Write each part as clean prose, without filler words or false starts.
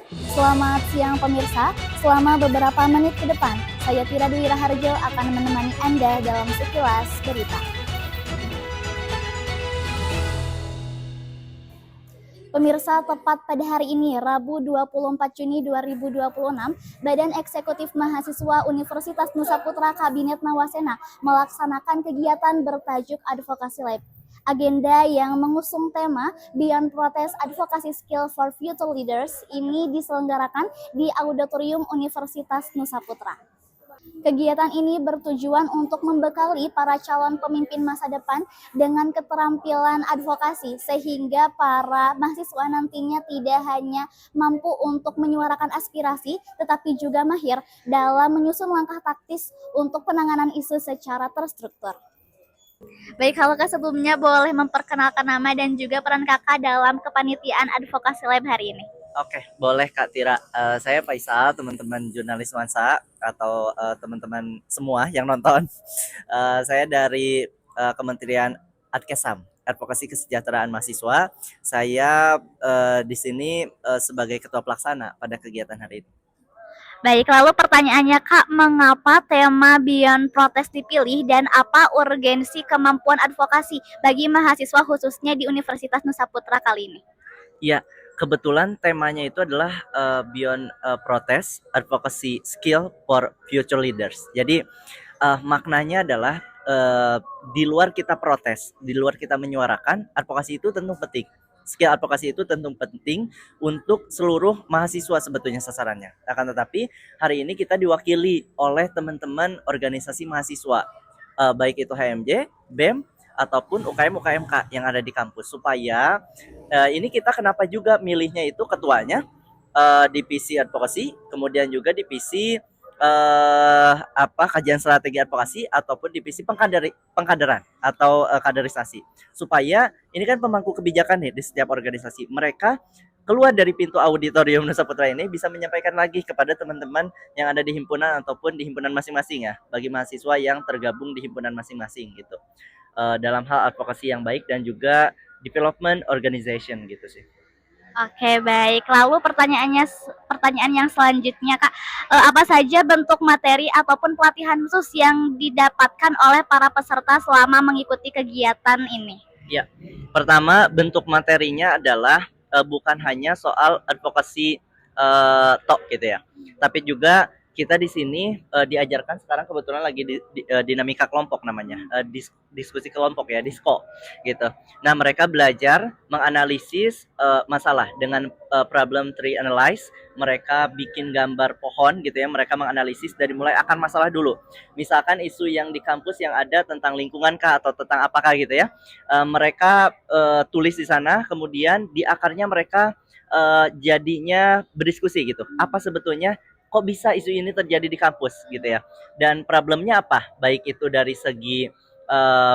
Selamat siang pemirsa, selama beberapa menit ke depan, saya Tira Dwi Raharjo akan menemani Anda dalam sekilas berita. Pemirsa, tepat pada hari ini, Rabu 24 Juni 2026, Badan Eksekutif Mahasiswa Universitas Nusa Putra Kabinet Nawasena melaksanakan kegiatan bertajuk Advocacy Lab. Agenda yang mengusung tema Beyond Protest Advocacy Skill for Future Leaders ini diselenggarakan di Auditorium Universitas Nusa Putra. Kegiatan ini bertujuan untuk membekali para calon pemimpin masa depan dengan keterampilan advokasi sehingga para mahasiswa nantinya tidak hanya mampu untuk menyuarakan aspirasi tetapi juga mahir dalam menyusun langkah taktis untuk penanganan isu secara terstruktur. Baik, halo Kak, sebelumnya boleh memperkenalkan nama dan juga peran Kakak dalam kepanitiaan Advokasi Lab hari ini? Oke, boleh Kak Tira. Saya Faisal, teman-teman jurnalis Nuansa atau teman-teman semua yang nonton. Saya dari Kementerian Adkesam, Advokasi Kesejahteraan Mahasiswa. Saya di sini sebagai ketua pelaksana pada kegiatan hari ini. Baik, lalu pertanyaannya Kak, mengapa tema Beyond Protest dipilih dan apa urgensi kemampuan advokasi bagi mahasiswa khususnya di Universitas Nusa Putra kali ini? Ya, kebetulan temanya itu adalah Beyond Protest Advocacy Skill for Future Leaders. Jadi maknanya adalah di luar kita protes, di luar kita menyuarakan, advokasi itu tentu penting. Skill advokasi itu tentu penting untuk seluruh mahasiswa sebetulnya sasarannya. Akan tetapi hari ini kita diwakili oleh teman-teman organisasi mahasiswa, baik itu HMJ, BEM, ataupun UKM-UKMK yang ada di kampus. Supaya ini kita kenapa juga milihnya itu ketuanya divisi advokasi, kemudian juga divisi kajian strategi advokasi ataupun divisi pengkaderan atau kaderisasi, supaya ini kan pemangku kebijakan nih di setiap organisasi, mereka keluar dari pintu auditorium Nusa Putra ini bisa menyampaikan lagi kepada teman-teman yang ada di himpunan ataupun di himpunan masing-masing ya, bagi mahasiswa yang tergabung di himpunan masing-masing gitu, dalam hal advokasi yang baik dan juga development organization gitu sih. Oke, baik. Lalu pertanyaan yang selanjutnya Kak, apa saja bentuk materi ataupun pelatihan khusus yang didapatkan oleh para peserta selama mengikuti kegiatan ini? Ya, pertama bentuk materinya adalah bukan hanya soal advokasi tok gitu ya, tapi juga kita di sini diajarkan sekarang kebetulan lagi dinamika kelompok namanya, diskusi kelompok ya, disko gitu. Nah, mereka belajar menganalisis masalah dengan problem tree analyze. Mereka bikin gambar pohon gitu ya, mereka menganalisis dari mulai akar masalah dulu. Misalkan isu yang di kampus yang ada tentang lingkungan kah atau tentang apakah gitu ya, mereka tulis di sana, kemudian di akarnya mereka jadinya berdiskusi gitu. Apa sebetulnya kok bisa isu ini terjadi di kampus gitu ya? Dan problemnya apa? Baik itu dari segi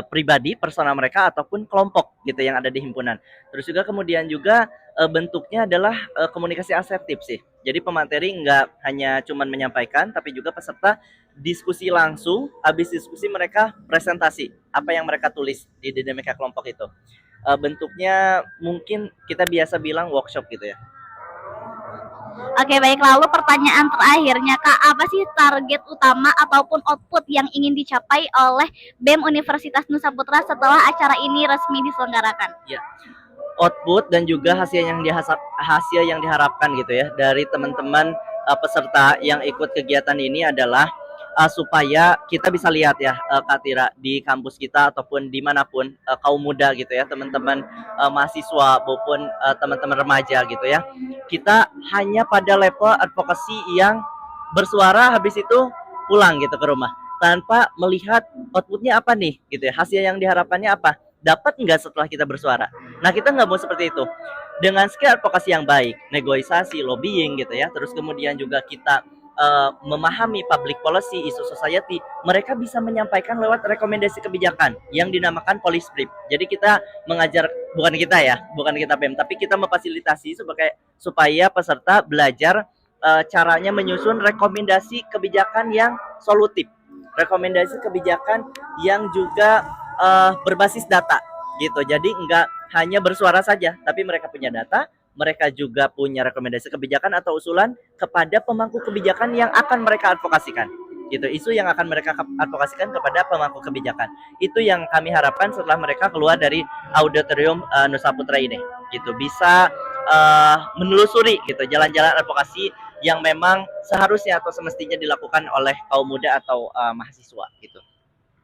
pribadi, personal mereka ataupun kelompok gitu yang ada di himpunan. Terus juga kemudian juga bentuknya adalah komunikasi asertif sih. Jadi pemateri nggak hanya cuman menyampaikan, tapi juga peserta diskusi langsung. Habis diskusi mereka presentasi apa yang mereka tulis di dinamika kelompok itu. Bentuknya mungkin kita biasa bilang workshop gitu ya. Oke, baik. Lalu pertanyaan terakhirnya Kak, apa sih target utama ataupun output yang ingin dicapai oleh BEM Universitas Nusa Putra setelah acara ini resmi diselenggarakan? Ya, output dan juga hasil yang diharapkan gitu ya dari teman-teman peserta yang ikut kegiatan ini adalah supaya kita bisa lihat ya, Kak Tira, di kampus kita ataupun dimanapun kaum muda gitu ya, teman-teman mahasiswa maupun teman-teman remaja gitu ya, kita hanya pada level advokasi yang bersuara, habis itu pulang gitu ke rumah tanpa melihat outputnya apa nih gitu ya, hasil yang diharapkannya apa, dapat nggak setelah kita bersuara. Nah, kita nggak mau seperti itu. Dengan skill advokasi yang baik, negosiasi, lobbying gitu ya, terus kemudian juga kita memahami public policy, isu society, mereka bisa menyampaikan lewat rekomendasi kebijakan yang dinamakan policy brief. Jadi kita mengajar, bukan kita ya, bukan kita BEM, tapi kita memfasilitasi supaya peserta belajar caranya menyusun rekomendasi kebijakan yang solutif, rekomendasi kebijakan yang juga berbasis data gitu. Jadi enggak hanya bersuara saja, tapi mereka punya data, mereka juga punya rekomendasi kebijakan atau usulan kepada pemangku kebijakan yang akan mereka advokasikan. Gitu, isu yang akan mereka advokasikan kepada pemangku kebijakan. Itu yang kami harapkan setelah mereka keluar dari auditorium Nusa Putra ini. Gitu, bisa menelusuri gitu jalan-jalan advokasi yang memang seharusnya atau semestinya dilakukan oleh kaum muda atau mahasiswa gitu.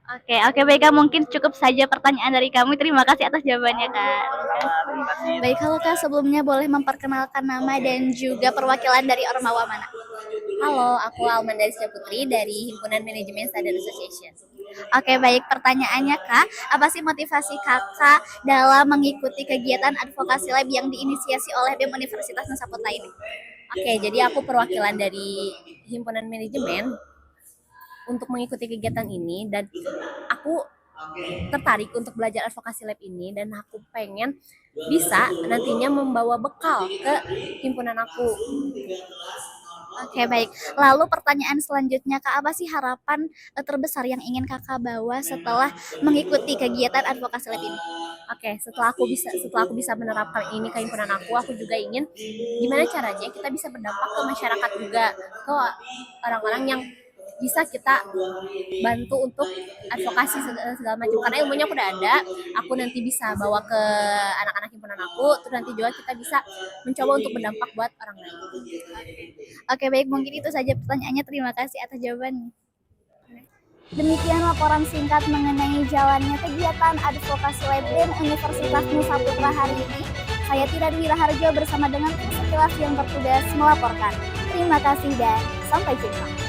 Oke, baik Kak, mungkin cukup saja pertanyaan dari kami. Terima kasih atas jawabannya Kak. Terima kasih. Baik, halo Kak, sebelumnya boleh memperkenalkan nama dan juga perwakilan dari Ormawa mana? Halo, aku Almanda Rizka Putri dari Himpunan Manajemen Standard Association. Oke, baik, pertanyaannya Kak, apa sih motivasi Kakak dalam mengikuti kegiatan advokasi lab yang diinisiasi oleh BEM Universitas Nusa Putra ini? Oke, jadi aku perwakilan dari Himpunan Manajemen untuk mengikuti kegiatan ini, dan aku tertarik untuk belajar advokasi lab ini, dan aku pengen bisa nantinya membawa bekal ke himpunan aku. Oke, baik. Lalu pertanyaan selanjutnya Kak, apa sih harapan terbesar yang ingin Kakak bawa setelah mengikuti kegiatan advokasi lab ini? Oke, setelah aku bisa menerapkan ini ke himpunan aku juga ingin gimana caranya kita bisa berdampak ke masyarakat juga, ke orang-orang yang bisa kita bantu untuk advokasi segala macam, karena ilmunya aku udah ada, aku nanti bisa bawa ke anak-anak himpunan aku, terus nanti juga kita bisa mencoba untuk berdampak buat orang lain. Oke, baik, mungkin itu saja pertanyaannya. Terima kasih atas jawabannya. Demikian laporan singkat mengenai jalannya kegiatan advokasi lab BEM Universitas Nusa Putra hari ini. Saya Tira Dwi Raharjo bersama dengan tim sekilas yang bertugas melaporkan. Terima kasih dan sampai jumpa.